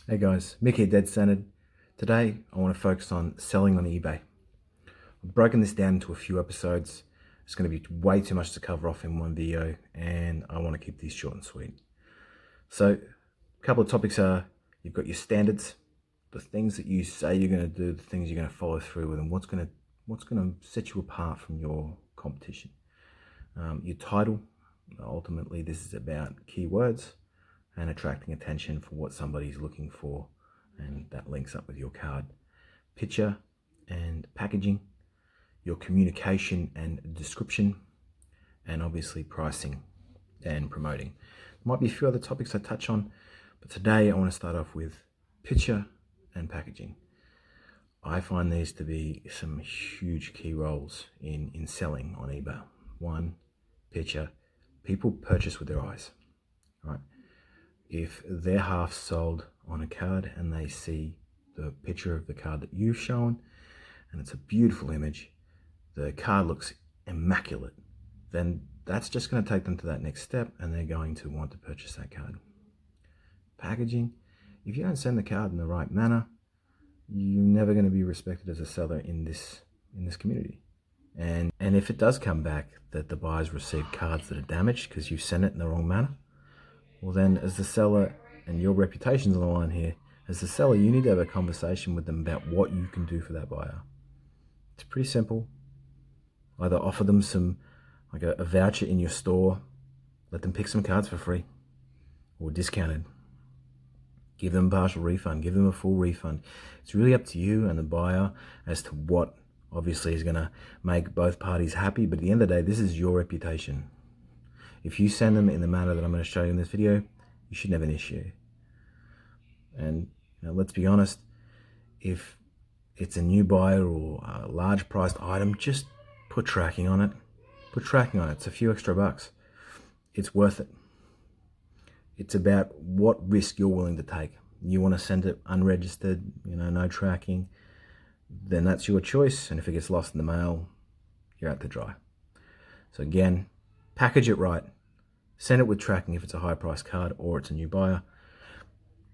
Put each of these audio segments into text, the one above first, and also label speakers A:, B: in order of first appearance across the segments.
A: Hey guys, Mick here, Dead Standard. Today I want to focus on selling on eBay. I've broken this down into a few episodes. It's going to be way too much to cover off in one video and I want to keep these short and sweet. So a couple of topics are, you've got your standards, the things that you say you're going to do, the things you're going to follow through with, and what's going to set you apart from your competition. Your title, ultimately this is about keywords and attracting attention for what somebody's looking for, and that links up with your card. Picture and packaging, your communication and description, and obviously pricing and promoting. There might be a few other topics I touch on, but today I want to start off with picture and packaging. I find these to be some huge key roles in selling on eBay. One, picture. People purchase with their eyes, right? If they're half sold on a card and they see the picture of the card that you've shown and it's a beautiful image, the card looks immaculate, then that's just going to take them to that next step and they're going to want to purchase that card. Packaging, if you don't send the card in the right manner, you're never going to be respected as a seller in this community. And if it does come back that the buyers received cards that are damaged because you sent it in the wrong manner, well then, as the seller, and your reputation's on the line here, as the seller, you need to have a conversation with them about what you can do for that buyer. It's pretty simple. Either offer them some, like a voucher in your store, let them pick some cards for free or discounted. Give them a partial refund, give them a full refund. It's really up to you and the buyer as to what obviously is going to make both parties happy, but at the end of the day, this is your reputation. If you send them in the manner that I'm going to show you in this video, you shouldn't have an issue. And let's be honest, if it's a new buyer or a large priced item, just put tracking on it. Put tracking on it. It's a few extra bucks. It's worth it. It's about what risk you're willing to take. You want to send it unregistered, no tracking, then that's your choice. And if it gets lost in the mail, you're out to dry. So again, package it right. Send it with tracking if it's a high price card or it's a new buyer.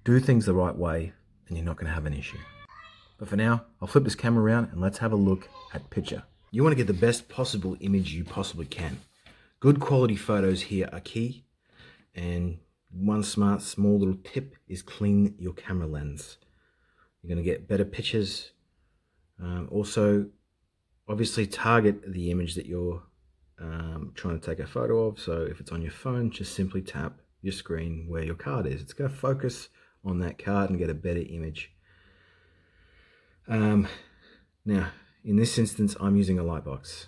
A: Do things the right way and you're not going to have an issue. But for now, I'll flip this camera around and let's have a look at picture. You want to get the best possible image you possibly can. Good quality photos here are key. And one small little tip is clean your camera lens. You're going to get better pictures. Also, obviously target the image that you're trying to take a photo of. So if it's on your phone, just simply tap your screen where your card is. It's going to focus on that card and get a better image. Now, in this instance, I'm using a Lightbox.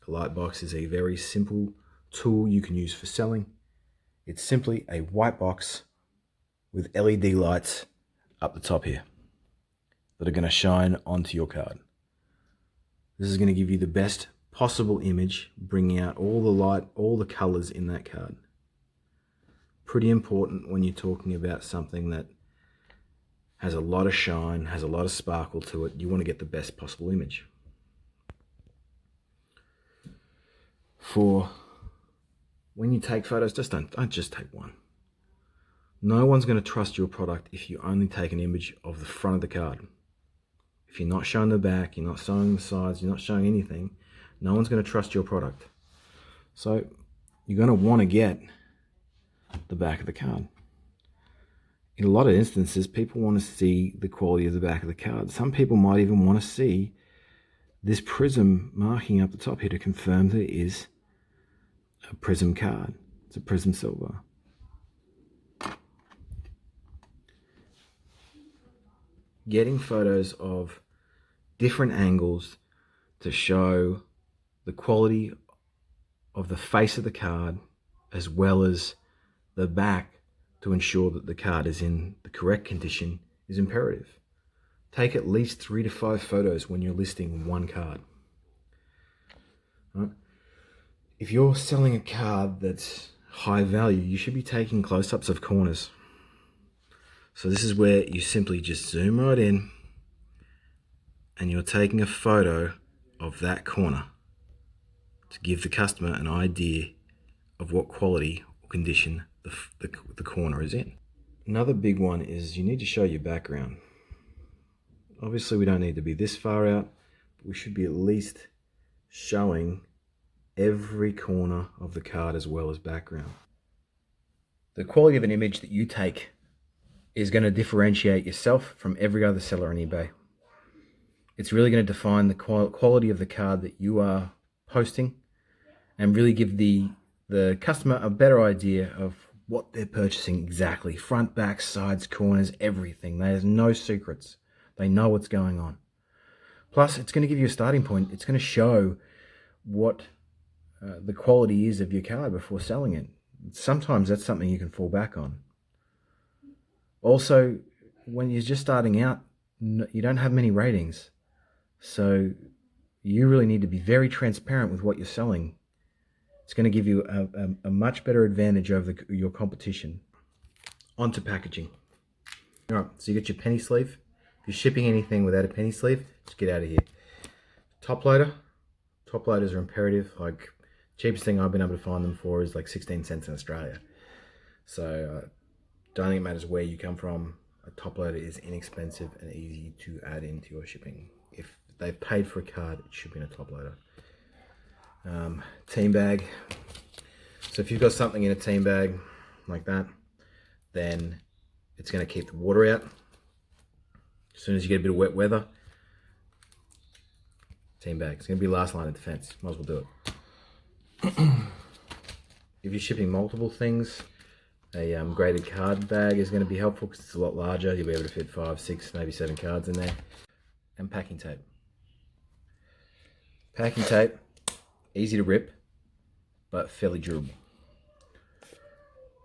A: A Lightbox is a very simple tool you can use for selling. It's simply a white box with LED lights up the top here that are going to shine onto your card. This is going to give you the best possible image, bringing out all the light, all the colors in that card. Pretty important when you're talking about something that has a lot of shine, has a lot of sparkle to it. You want to get the best possible image. For when you take photos, don't just take one. No one's going to trust your product if you only take an image of the front of the card. If you're not showing the back, you're not showing the sides, you're not showing anything, no one's going to trust your product. So you're going to want to get the back of the card. In a lot of instances, people want to see the quality of the back of the card. Some people might even want to see this prism marking up the top here to confirm that it is a prism card. It's a prism silver. Getting photos of different angles to show the quality of the face of the card as well as the back to ensure that the card is in the correct condition is imperative. Take at least 3 to 5 photos when you're listing one card. Right? If you're selling a card that's high value, you should be taking close-ups of corners. So this is where you simply just zoom right in and you're taking a photo of that corner to give the customer an idea of what quality or condition the corner is in. Another big one is you need to show your background. Obviously we don't need to be this far out, but we should be at least showing every corner of the card as well as background. The quality of an image that you take is going to differentiate yourself from every other seller on eBay. It's really going to define the quality of the card that you are posting and really give the customer a better idea of what they're purchasing exactly. Front, back, sides, corners, everything. There's no secrets. They know what's going on. Plus, it's going to give you a starting point. It's going to show what the quality is of your card before selling it. Sometimes that's something you can fall back on. Also, when you're just starting out, you don't have many ratings. So you really need to be very transparent with what you're selling. It's going to give you a much better advantage over your competition. Onto packaging. All right, so you got your penny sleeve. If you're shipping anything without a penny sleeve, just get out of here. Top loader. Top loaders are imperative. Like, cheapest thing I've been able to find them for is like 16 cents in Australia. So don't think it matters where you come from. A top loader is inexpensive and easy to add into your shipping. If they've paid for a card, it should be in a top loader. Team bag. So if you've got something in a team bag like that, then it's going to keep the water out. As soon as you get a bit of wet weather, team bag. It's going to be last line of defense. Might as well do it. If you're shipping multiple things, a graded card bag is going to be helpful because it's a lot larger. You'll be able to fit 5, 6, maybe 7 cards in there. And packing tape. Packing tape, easy to rip, but fairly durable.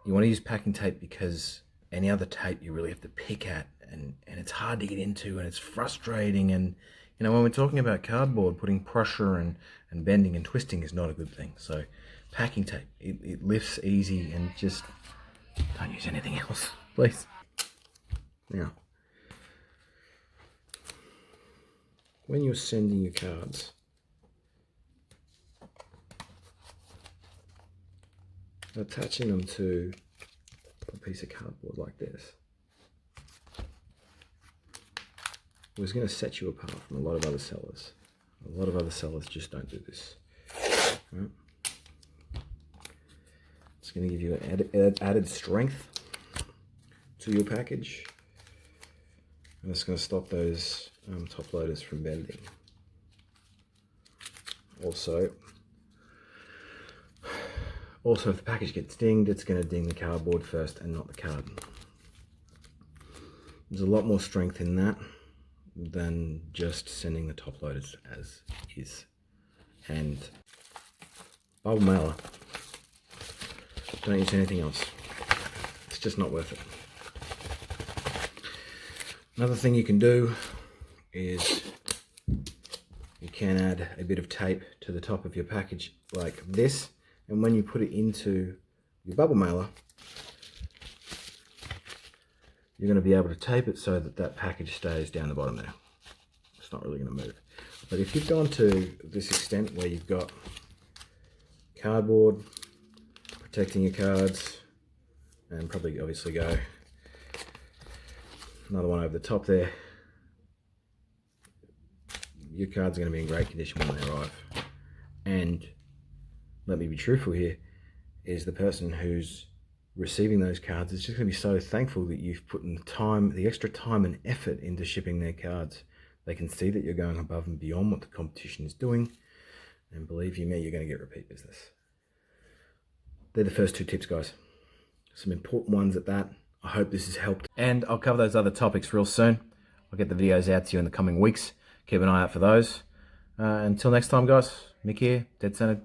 A: You want to use packing tape because any other tape you really have to pick at, and it's hard to get into, and it's frustrating. And you know, when we're talking about cardboard, putting pressure and bending and twisting is not a good thing. So packing tape, it lifts easy, and just don't use anything else, please. Now, when you're sending your cards, attaching them to a piece of cardboard like this was going to set you apart from a lot of other sellers. A lot of other sellers just don't do this. Right? It's going to give you an added strength to your package, and it's going to stop those top loaders from bending. Also, if the package gets dinged, it's going to ding the cardboard first and not the card. There's a lot more strength in that than just sending the top loaders as is. And bubble mailer. Don't use anything else. It's just not worth it. Another thing you can do is you can add a bit of tape to the top of your package like this, and when you put it into your bubble mailer, you're going to be able to tape it so that that package stays down the bottom there. It's not really going to move. But if you've gone to this extent where you've got cardboard protecting your cards, and probably obviously go another one over the top there, your cards are going to be in great condition when they arrive. And let me be truthful here, is the person who's receiving those cards is just going to be so thankful that you've put in the extra time and effort into shipping their cards. They can see that you're going above and beyond what the competition is doing, and believe you me, you're going to get repeat business. They're the first 2 tips, guys. Some important ones at that. I hope this has helped, and I'll cover those other topics real soon. I'll get the videos out to you in the coming weeks. Keep an eye out for those. Until next time, guys. Mick here, Dead Centered.